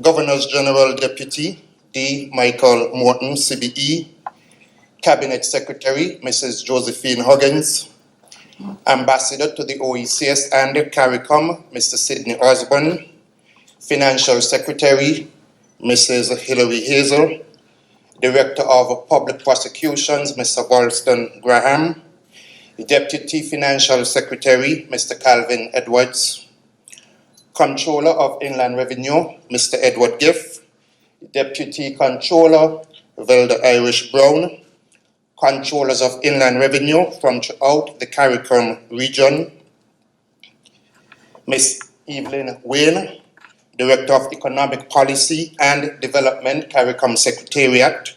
Governors General Deputy D. Michael Morton, CBE, Cabinet Secretary Mrs. Josephine Huggins, Ambassador to the OECS and CARICOM Mr. Sidney Osborne, Financial Secretary Mrs. Hilary Hazel, Director of Public Prosecutions Mr. Walston Graham, Deputy Financial Secretary Mr. Calvin Edwards, Controller of Inland Revenue Mr. Edward Giff, Deputy Controller Velda Irish Brown, Controllers of Inland Revenue from throughout the CARICOM region, Ms. Evelyn Wayne, Director of Economic Policy and Development, CARICOM Secretariat,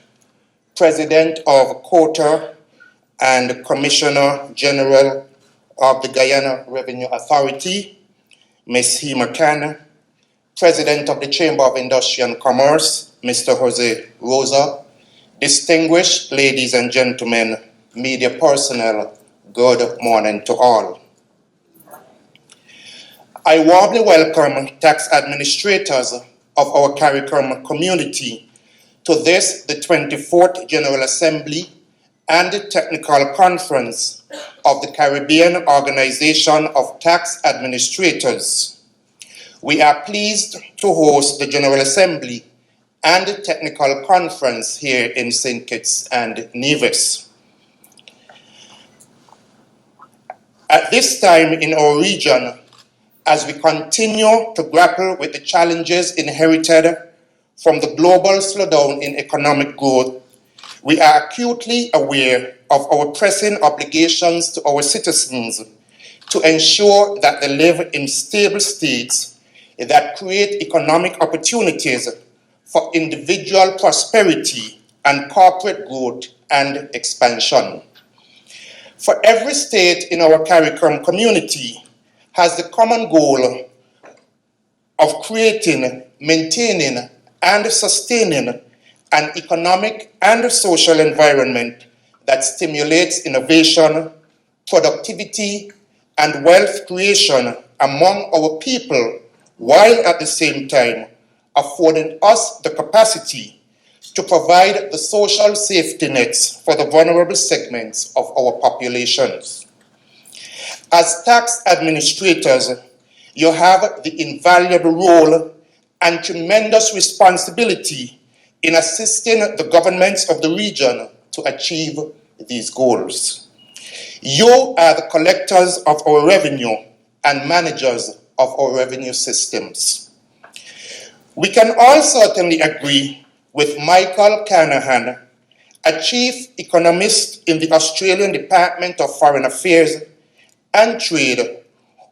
President of COTA and Commissioner General of the Guyana Revenue Authority, Ms. Hema Khan, President of the Chamber of Industry and Commerce, Mr. Jose Rosa, distinguished ladies and gentlemen, media personnel, good morning to all. I warmly welcome tax administrators of our CARICOM community to this, the 24th General Assembly and Technical Conference of the Caribbean Organization of Tax Administrators. We are pleased to host the General Assembly and Technical Conference here in St. Kitts and Nevis. At this time in our region, as we continue to grapple with the challenges inherited from the global slowdown in economic growth, we are acutely aware of our pressing obligations to our citizens to ensure that they live in stable states that create economic opportunities for individual prosperity and corporate growth and expansion. For every state in our CARICOM community has the common goal of creating, maintaining, and sustaining an economic and social environment that stimulates innovation, productivity, and wealth creation among our people, while at the same time affording us the capacity to provide the social safety nets for the vulnerable segments of our populations. As tax administrators, you have the invaluable role and tremendous responsibility in assisting the governments of the region to achieve these goals. You are the collectors of our revenue and managers of our revenue systems. We can all certainly agree with Michael Carnahan, a chief economist in the Australian Department of Foreign Affairs and Trade,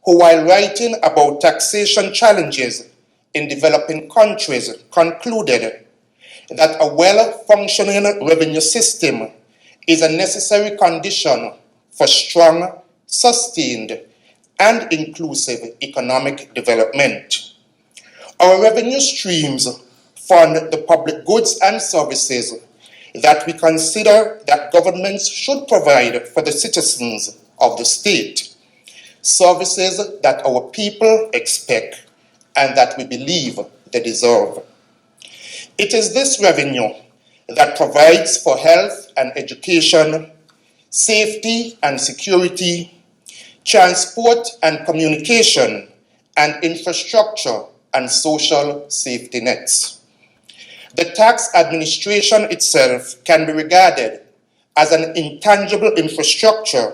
who, while writing about taxation challenges in developing countries, concluded that a well-functioning revenue system is a necessary condition for strong, sustained, and inclusive economic development. Our revenue streams fund the public goods and services that we consider that governments should provide for the citizens of the state, services that our people expect and that we believe they deserve. It is this revenue that provides for health and education, safety and security, transport and communication, and infrastructure and social safety nets. The tax administration itself can be regarded as an intangible infrastructure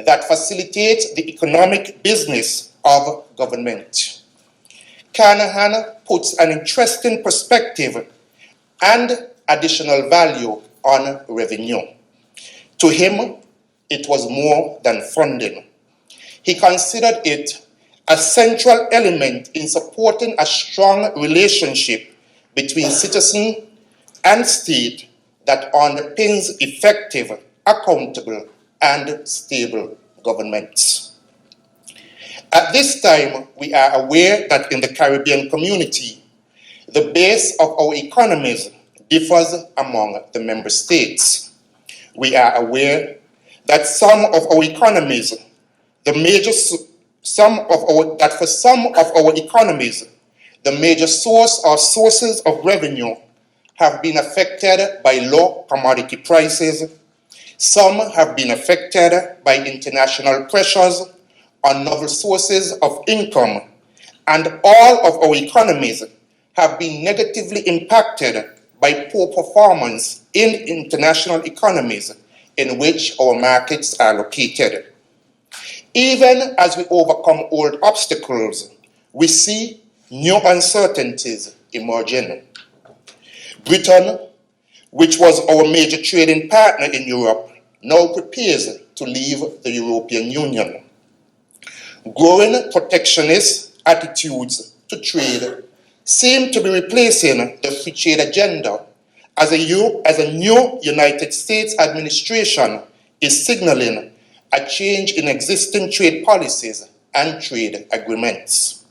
that facilitates the economic business of government. Carnahan puts an interesting perspective and additional value on revenue. To him, it was more than funding. He considered it a central element in supporting a strong relationship between citizen and state that underpins effective, accountable, and stable governments. At this time, we are aware that in the Caribbean community, the base of our economies differs among the member states. We are aware that for some of our economies, the the major source or sources of revenue have been affected by low commodity prices. Some have been affected by international pressures on novel sources of income, and all of our economies have been negatively impacted by poor performance in international economies in which our markets are located. Even as we overcome old obstacles, we see new uncertainties emerging. Britain, which was our major trading partner in Europe, now prepares to leave the European Union. Growing protectionist attitudes to trade seem to be replacing the free trade agenda as a new United States administration is signaling a change in existing trade policies and trade agreements.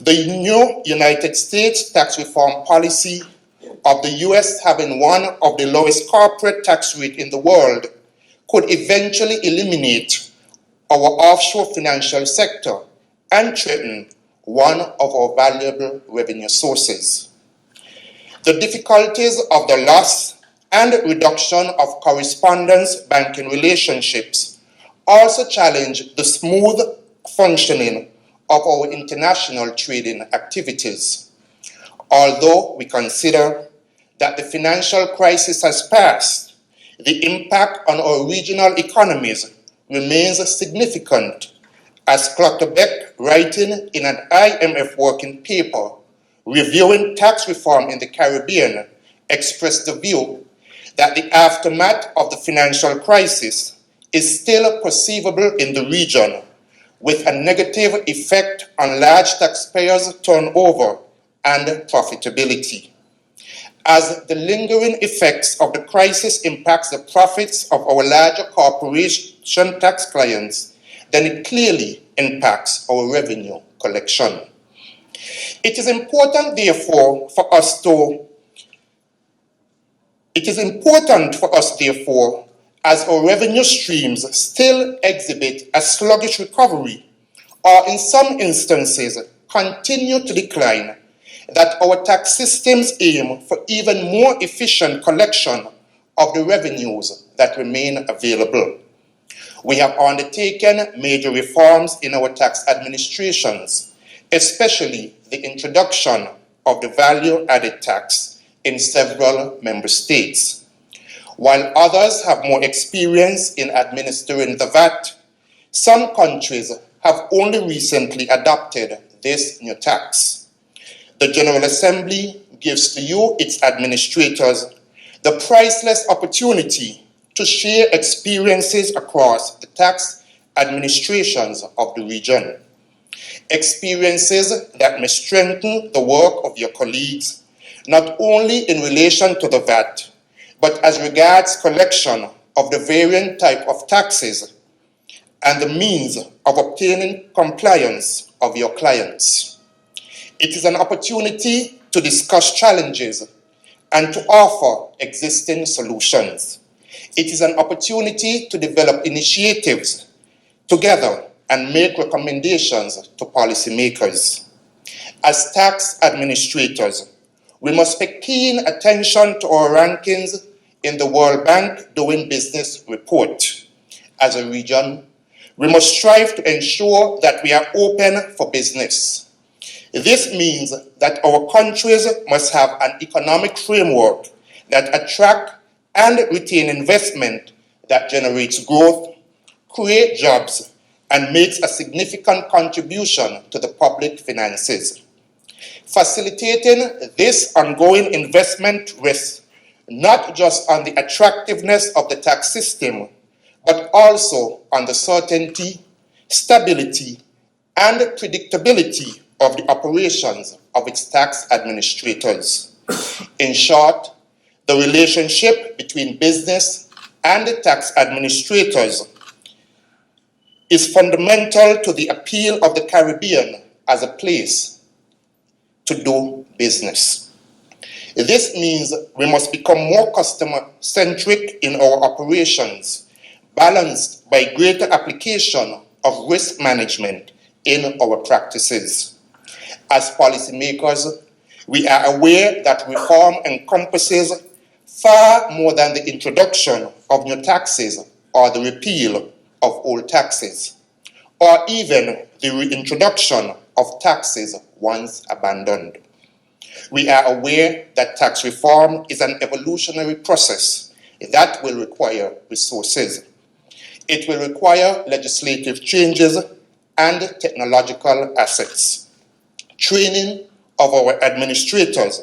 The new United States tax reform policy of the US having one of the lowest corporate tax rates in the world could eventually eliminate our offshore financial sector and threaten one of our valuable revenue sources. The difficulties of the loss and reduction of correspondence banking relationships also challenge the smooth functioning of our international trading activities. Although we consider that the financial crisis has passed, the impact on our regional economies remains significant, as Clutterbeck, writing in an IMF working paper reviewing tax reform in the Caribbean, expressed the view that the aftermath of the financial crisis is still perceivable in the region, with a negative effect on large taxpayers' turnover and profitability. As the lingering effects of the crisis impacts the profits of our larger corporation tax clients, then it clearly impacts our revenue collection. It is important, therefore, for us, as our revenue streams still exhibit a sluggish recovery, or in some instances continue to decline, that our tax systems aim for even more efficient collection of the revenues that remain available. We have undertaken major reforms in our tax administrations, especially the introduction of the value-added tax in several member states. While others have more experience in administering the VAT, some countries have only recently adopted this new tax. The General Assembly gives to you, its administrators, the priceless opportunity to share experiences across the tax administrations of the region. Experiences that may strengthen the work of your colleagues, not only in relation to the VAT, but as regards collection of the varying type of taxes and the means of obtaining compliance of your clients. It is an opportunity to discuss challenges and to offer existing solutions. It is an opportunity to develop initiatives together and make recommendations to policymakers. As tax administrators, we must pay keen attention to our rankings in the World Bank Doing Business report. As a region, we must strive to ensure that we are open for business. This means that our countries must have an economic framework that attracts and retains investment that generates growth, creates jobs, and makes a significant contribution to the public finances. Facilitating this ongoing investment rests not just on the attractiveness of the tax system, but also on the certainty, stability, and predictability of the operations of its tax administrators. In short, the relationship between business and the tax administrators is fundamental to the appeal of the Caribbean as a place to do business. This means we must become more customer-centric in our operations, balanced by greater application of risk management in our practices. As policymakers, we are aware that reform encompasses far more than the introduction of new taxes or the repeal of old taxes, or even the reintroduction of taxes once abandoned. We are aware that tax reform is an evolutionary process that will require resources. It will require legislative changes and technological assets, training of our administrators,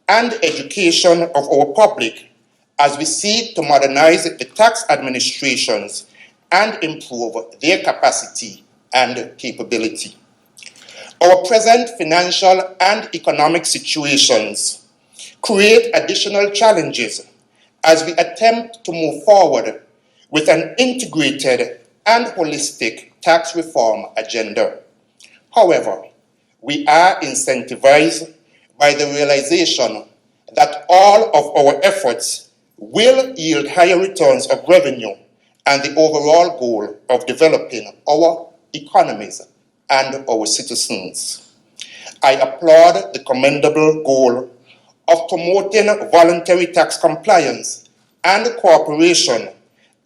and education of our public as we seek to modernize the tax administrations and improve their capacity and capability. Our present financial and economic situations create additional challenges as we attempt to move forward with an integrated and holistic tax reform agenda. However, we are incentivized by the realization that all of our efforts will yield higher returns of revenue and the overall goal of developing our economies and our citizens. I applaud the commendable goal of promoting voluntary tax compliance and cooperation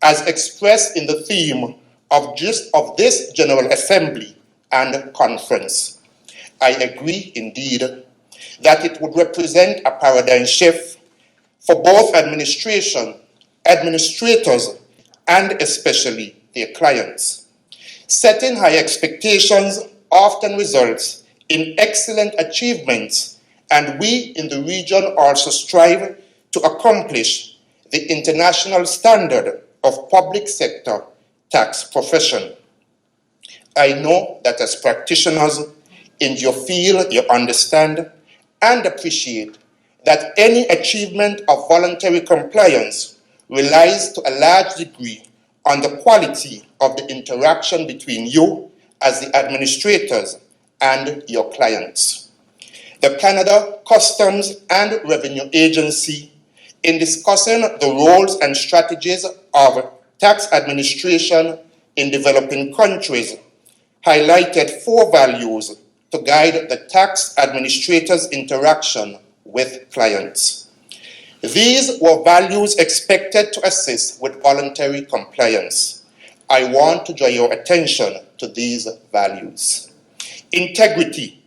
as expressed in the theme of this General Assembly and Conference. I agree indeed that it would represent a paradigm shift for both administrators, and especially their clients. Setting high expectations often results in excellent achievements, and we in the region also strive to accomplish the international standard of public sector tax profession. I know that as practitioners in your field, you understand and appreciate that any achievement of voluntary compliance relies to a large degree on the quality of the interaction between you as the administrators and your clients. The Canada Customs and Revenue Agency, in discussing the roles and strategies of tax administration in developing countries, highlighted 4 values to guide the tax administrator's interaction with clients. These were values expected to assist with voluntary compliance. I want to draw your attention to these values. Integrity.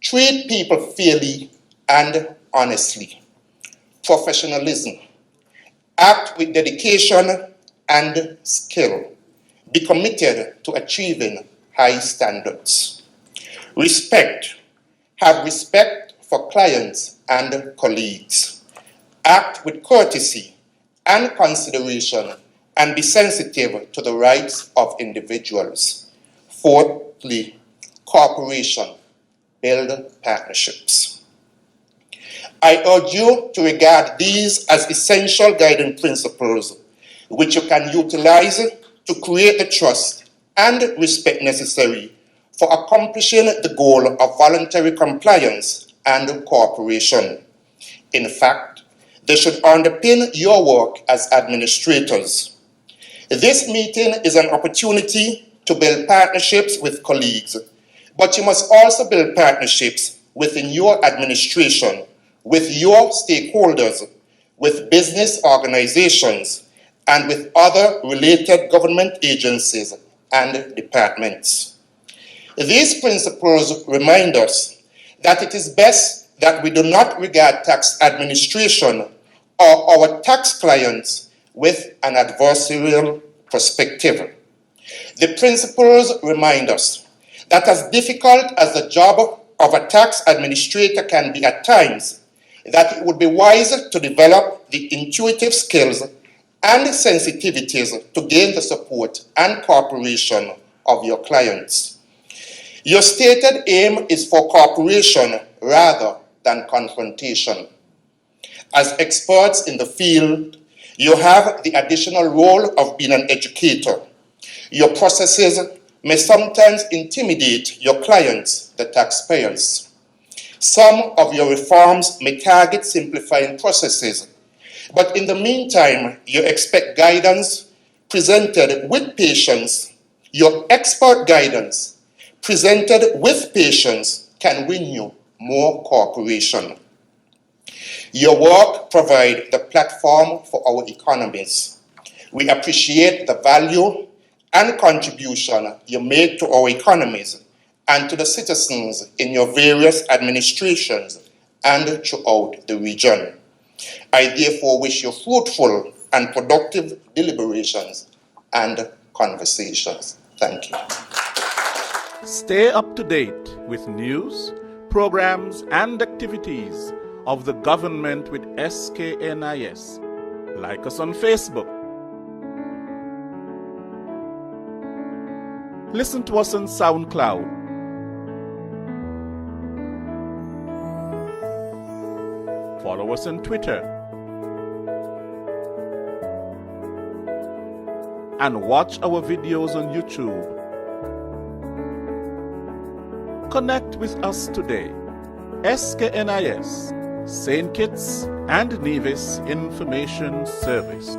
Treat people fairly and honestly. Professionalism. Act with dedication and skill. Be committed to achieving high standards. Respect. Have respect for clients and colleagues. Act with courtesy and consideration and be sensitive to the rights of individuals. Fourthly, cooperation. Build partnerships. I urge you to regard these as essential guiding principles which you can utilize to create the trust and respect necessary for accomplishing the goal of voluntary compliance and cooperation. In fact, they should underpin your work as administrators. This meeting is an opportunity to build partnerships with colleagues, but you must also build partnerships within your administration, with your stakeholders, with business organizations, and with other related government agencies and departments. These principles remind us that it is best that we do not regard tax administration or our tax clients with an adversarial perspective. The principles remind us that as difficult as the job of a tax administrator can be at times, that it would be wise to develop the intuitive skills and sensitivities to gain the support and cooperation of your clients. Your stated aim is for cooperation rather than confrontation. As experts in the field, you have the additional role of being an educator. Your processes may sometimes intimidate your clients, the taxpayers. Some of your reforms may target simplifying processes, but in the meantime, you expect guidance presented with patience. Your expert guidance presented with patience can win you more cooperation. Your work provides the platform for our economies. We appreciate the value and contribution you make to our economies and to the citizens in your various administrations and throughout the region. I therefore wish you fruitful and productive deliberations and conversations. Thank you. Stay up to date with news, programs, and activities of the government with SKNIS. Like us on Facebook. Listen to us on SoundCloud. Follow us on Twitter. And watch our videos on YouTube. Connect with us today. SKNIS, St. Kitts and Nevis Information Service.